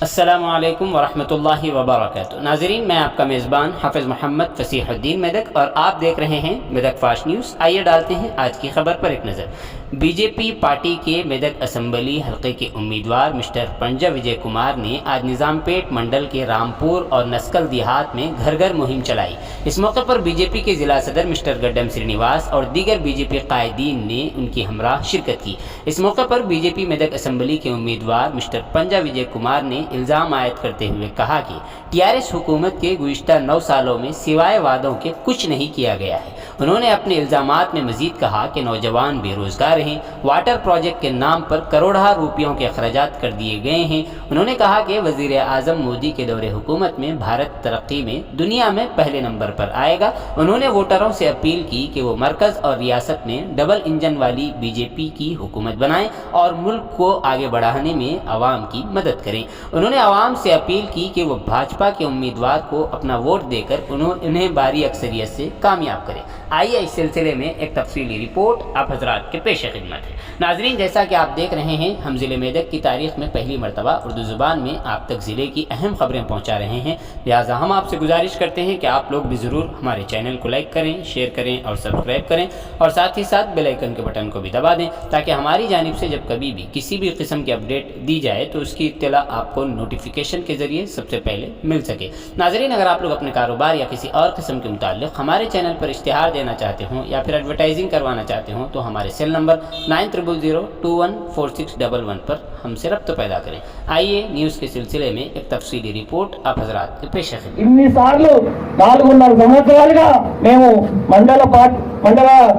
अस्सलामुअलैकुम वरहमतुल्लाहि वबरकातुहू। नाज़रीन, मैं आपका मेज़बान हाफ़िज़ मोहम्मद फ़सीहुद्दीन मेदक और आप देख रहे हैं मेदक फास्ट न्यूज़। आइए डालते हैं आज की खबर पर एक नज़र। बीजेपी पार्टी के मेदक असम्बली हल्के के उम्मीदवार मिस्टर पंजा विजय कुमार ने आज निज़ामपेट मंडल के रामपुर और नस्कल देहात में घर घर मुहिम चलाई। इस मौके पर बीजेपी के ज़िला सदर मिस्टर गड्डम श्रीनिवास और दीगर बीजेपी कायदीन ने उनकी हमरा शिरकत की। इस मौके पर बीजेपी मेदक असम्बली के उम्मीदवार मिस्टर पंजा विजय कुमार ने इल्ज़ाम आयद करते हुए कहा कि टीआरएस हुकूमत के गुज़िश्ता 9 सालों में सिवाय वादों के कुछ नहीं किया गया है। उन्होंने अपने इल्ज़ामात में मज़ीद कहा कि नौजवान बेरोज़गार हैं, वाटर प्रोजेक्ट के नाम पर करोड़ों रुपयों के अखराजात कर दिए गए हैं। उन्होंने कहा कि वज़ीर आज़म मोदी के दौरे हुकूमत में भारत तरक्की में दुनिया में पहले नंबर पर आएगा। उन्होंने वोटरों से अपील की कि वो मरकज़ और रियासत में डबल इंजन वाली बीजेपी की हुकूमत बनाएं और मुल्क को आगे बढ़ाने में आवाम की मदद करें। उन्होंने आवाम से अपील की कि वो भाजपा के उम्मीदवार को अपना वोट देकर उन्हें भारी अक्सरियत से कामयाब करें। आइए इस सिलसिले में एक तफसीली रिपोर्ट आप हजरात के पेश खिदमत है। नाजरीन, जैसा कि आप देख रहे हैं, हम ज़िले मेदक की तारीख़ में पहली मरतबा उर्दू ज़ुबान में आप तक ज़िले की अहम खबरें पहुँचा रहे हैं। लिहाजा हम आपसे गुजारिश करते हैं कि आप लोग भी ज़रूर हमारे चैनल को लाइक करें, शेयर करें और सब्सक्राइब करें और साथ ही साथ बेल आइकन के बटन को भी दबा दें ताकि हमारी जानिब से जब कभी भी किसी भी किस्म की अपडेट दी जाए तो उसकी इत्तला आपको नोटिफिकेशन के ज़रिए सबसे पहले मिल सके। नाजरीन, अगर आप लोग अपने कारोबार या किसी और किस्म के मुताल्लिक़ हमारे चैनल पर इश्तिहार देना चाहते हों या फिर एडवर्टाइजिंग करवाना चाहते हों तो हमारे सेल नंबर 9000214611 पर हमसे रब्ता पैदा करें। आइए न्यूज़ के सिलसिले में एक तफसीली रिपोर्ट आप हजरात के पेश है। ఇన్నిసార్లు 4.5 సంవత్సరాలుగా మేము మండల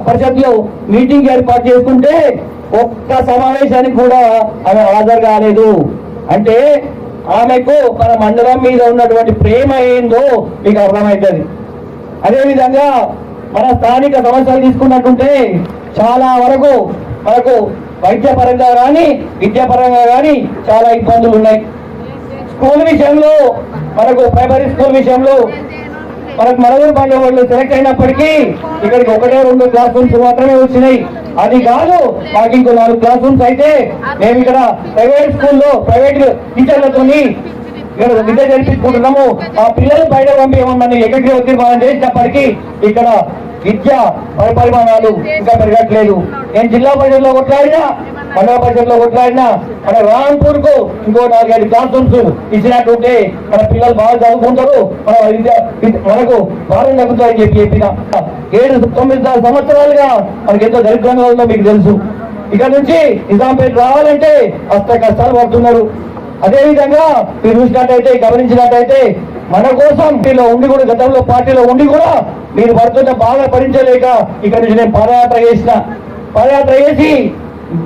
పరిషత్లో మీటింగ్ ఏర్పాటు చేసుకుంటే ఒక్క సమావేశానికి కూడా ఆమె హాజరు కాలేదు. అంటే ఆమెకు మన మండలం మీద ఉన్నటువంటి ప్రేమ ఏందో మీకు అర్థమవుతుంది. అదేవిధంగా మన స్థానిక సమస్యలు తీసుకున్నట్టుంటే చాలా వరకు మనకు వైద్యపరంగా కానీ విద్యాపరంగా కానీ చాలా ఇబ్బందులు ఉన్నాయి. స్కూల్ విషయంలో మనకు ప్రైమరీ స్కూల్ విషయంలో మనకు మరొకరు పండుగ సెలెక్ట్ అయినప్పటికీ ఇక్కడికి 1-2 క్లాస్ రూమ్స్ మాత్రమే వచ్చినాయి. అది కాదు, మాకు ఇంకో 4 క్లాస్ రూమ్స్ అయితే మేము ఇక్కడ ప్రైవేట్ స్కూల్లో ప్రైవేట్ టీచర్లతోని ఇక్కడ విద్య జరిపించుకుంటున్నాము. ఆ పిల్లలు బయట పంపించమని ఏకగ్రీవ తీర్మానం చేసినప్పటికీ ఇక్కడ విద్య పరిమాణాలు ఇంకా పెరగట్లేదు. నేను జిల్లా పరిషత్లో కొట్లాడినా, మండల పరిషత్లో కొట్లాడినా మన రాంపూర్ కు ఇంకో 4-5 క్లాస్ రూమ్స్ ఇచ్చినట్టుంటే మన పిల్లలు బాగా చదువుకుంటారు, మనకు భారం తగ్గుతారని చెప్పిన 7-9 సంవత్సరాలుగా మనకి ఎంతో దరిద్రంగా ఉందో మీకు తెలుసు. ఇక్కడ నుంచి నిజాంపేట రావాలంటే అష్ట కష్టాలు పడుతున్నారు. అదేవిధంగా మీరు చూసినట్టయితే గమనించినట్టయితే మన కోసం ఉండి కూడా గతంలో పార్టీలో ఉండి కూడా మీరు పడుతున్న బాగా భరించలేక ఇక్కడ నుంచి నేను పాదయాత్ర చేసి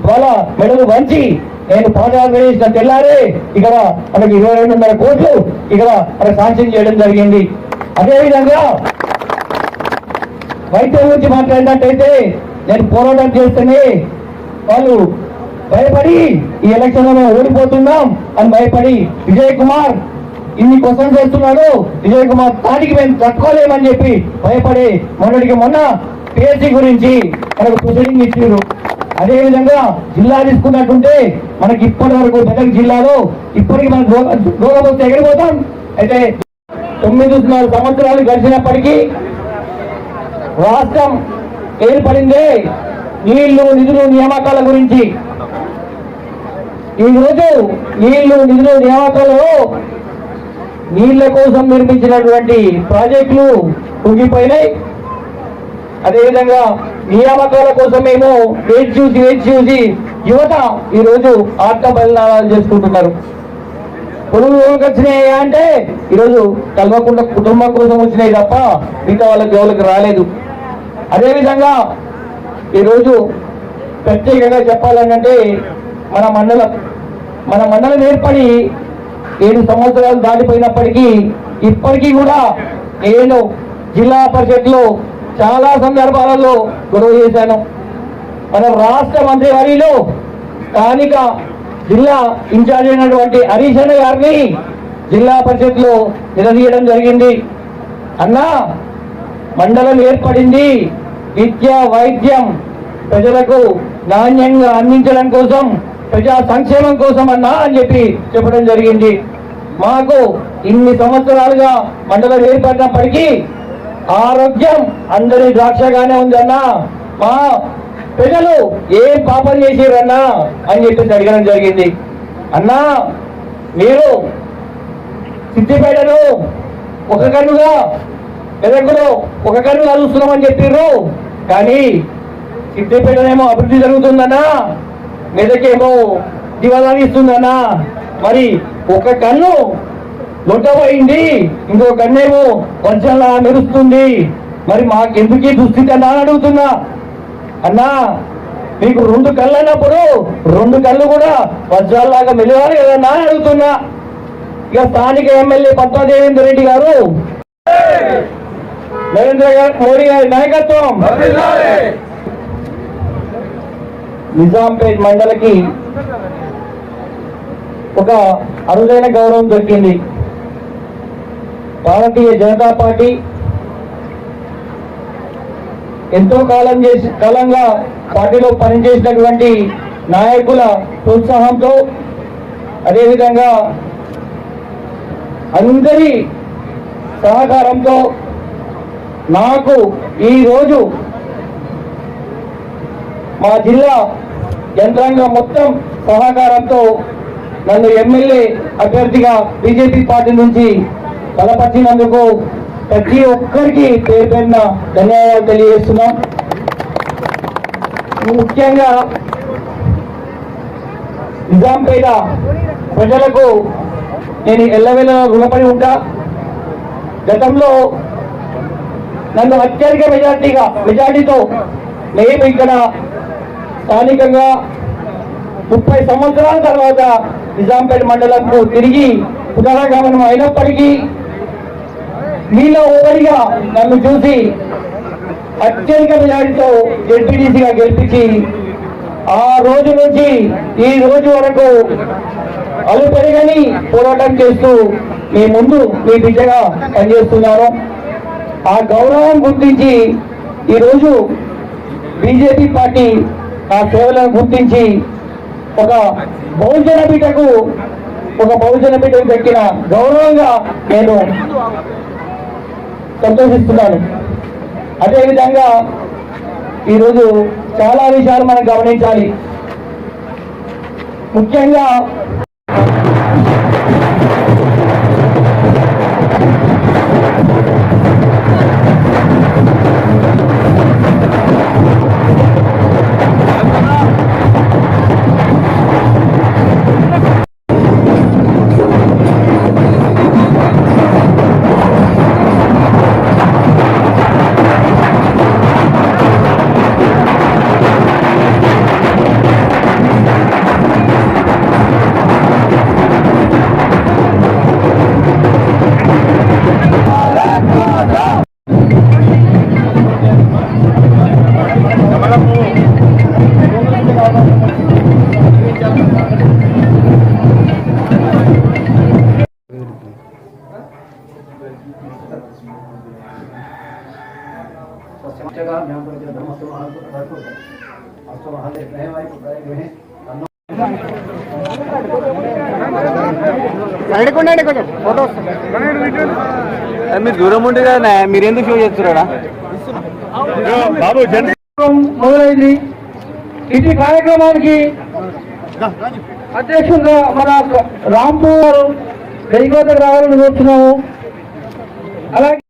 వాళ్ళ మెడలు వంచి నేను పాదయాత్ర చేసిన తెల్లారే ఇక్కడ మనకి 22.5 కోట్లు ఇక్కడ మనకు శాంక్షన్ చేయడం జరిగింది. అదేవిధంగా వైద్యం గురించి మాట్లాడినట్టయితే నేను పోరాటం చేస్తేనే వాళ్ళు భయపడి ఈ ఎలక్షన్ లో మేము ఓడిపోతున్నాం అని భయపడి విజయ్ కుమార్ ఇన్ని క్వశ్చన్స్ చేస్తున్నాడు. విజయ్ కుమార్ తాటికి మేము తట్టుకోలేమని చెప్పి భయపడి మొన్న పిఎస్సి గురించి మనకు ప్రొసీడింగ్ ఇచ్చారు. అదేవిధంగా జిల్లా తీసుకున్నట్టుంటే మనకి ఇప్పటి వరకు మెదక్ జిల్లాలో ఇప్పటికి మనకు రోగం వస్తే ఎగిరిపోతాం. అయితే 9.5 సంవత్సరాలు గడిచినప్పటికీ రాష్ట్రం ఏర్పడిందే నీళ్లు నిధులు నియామకాల గురించి. ఈరోజు నీళ్లు నిధులు నియామకాలలో నీళ్ల కోసం నిర్మించినటువంటి ప్రాజెక్టులు కుంగిపోయినాయి. అదేవిధంగా నియామకాల కోసమేమో వేచి చూసి యువత ఈరోజు ఆత్మ బలిదానాలు చేసుకుంటున్నారు. పొరుగు వచ్చినాయి అంటే ఈరోజు కల్వకుండా కుటుంబం కోసం వచ్చినాయి తప్ప మిగతా వాళ్ళకి రాలేదు. అదేవిధంగా ఈరోజు ప్రత్యేకంగా చెప్పాలంటే మన మండలం ఏర్పడి 7 సంవత్సరాలు దాటిపోయినప్పటికీ ఇప్పటికీ కూడా నేను జిల్లా పరిషత్లో చాలా సందర్భాలలో గొడవ చేశాను. మన రాష్ట్ర మంత్రివర్యులు స్థానిక జిల్లా ఇన్ఛార్జ్ అయినటువంటి హరీష్ అన్న గారిని జిల్లా పరిషత్లో నిలదీయడం జరిగింది. అన్నా, మండలం ఏర్పడింది విద్య వైద్యం ప్రజలకు నాణ్యంగా అందించడం కోసం, ప్రజా సంక్షేమం కోసం అన్నా అని చెప్పడం జరిగింది. మాకు ఇన్ని సంవత్సరాలుగా మండలం ఏర్పడినప్పటికీ ఆరోగ్యం అందరి ద్రాక్షగానే ఉందన్నా, మా ప్రజలు ఏం పాపం చేసిరన్నా అని చెప్పి అడగడం జరిగింది. అన్నా మీరు సిద్దిపేటను ఒక కన్నుగా మెదకులో ఒక కన్నుగా చూస్తున్నామని చెప్పారు, కానీ సిద్దిపేటనేమో అభివృద్ధి జరుగుతుందన్నా, మెదకేమో దివాలాగిస్తుందన్నా. మరి ఒక కన్ను లొట్టపోయింది, ఇంకో కన్నేమో వర్షంలా మెరుస్తుంది. మరి మాకెందుకు ఈ దుస్థితి అన్నా అని అడుగుతున్నా. అన్నా మీకు 2 కళ్ళు అన్నప్పుడు 2 కళ్ళు కూడా వజ్రాల్లాగా మెలగాలి కదన్నా అని అడుగుతున్నా. ఇక స్థానిక ఎమ్మెల్యే పద్మాదేవేందర్ రెడ్డి గారు, నరేంద్ర మోడీ గారి నాయకత్వం, నిజాంపేట్ మండలికి ఒక అరుదైన గౌరవం దొరికింది. భారతీయ జనతా పార్టీ ఎంతో కాలంగా పార్టీలో పనిచేసినటువంటి నాయకుల ప్రోత్సాహంతో, అదేవిధంగా అందరి సహకారంతో నాకు ఈరోజు మా జిల్లా యంత్రాంగం మొత్తం సహకారంతో నన్ను ఎమ్మెల్యే అభ్యర్థిగా బీజేపీ పార్టీ నుంచి బలపరిచినందుకు ప్రతి ఒక్కరికి పేరు పేరున ధన్యవాదాలు తెలియజేస్తున్నాం. ముఖ్యంగా నిజాంపేట ప్రజలకు నేను ఎల్లవేళ రుణపడి ఉంటా. గతంలో నన్ను అత్యధిక మెజార్టీతో మేము ఇక్కడ స్థానికంగా 30 సంవత్సరాల తర్వాత నిజాంపేట మండలంకు తిరిగి పునరాగమనం అయినప్పటికీ మీలో ఒకరిగా నన్ను చూసి అత్యధిక మెజార్టీతో జెడ్పీటీసీగా గెలిపించి ఆ రోజు నుంచి ఈ రోజు వరకు అలుపెరగని పోరాటం చేస్తూ మీ ముందు మీ బిడ్డగా పనిచేస్తున్నాను. ఆ గౌరవం గుర్తించి ఈరోజు బీజేపీ పార్టీ ఆ సేవలను గుర్తించి ఒక బహుజన బిడ్డకు దక్కిన గౌరవంగా నేను సంతోషిస్తున్నాను. అదేవిధంగా ఈరోజు చాలా విషయాలు మనం గమనించాలి. ముఖ్యంగా మీరు దూరం ఉంటే కదా మీరు ఎందుకు షో చేస్తున్నారా మొదలైంది. ఇటు కార్యక్రమానికి అధ్యక్షులుగా మన రాంపూర్ గారు రావాలని కోరుతున్నాము. అలాగే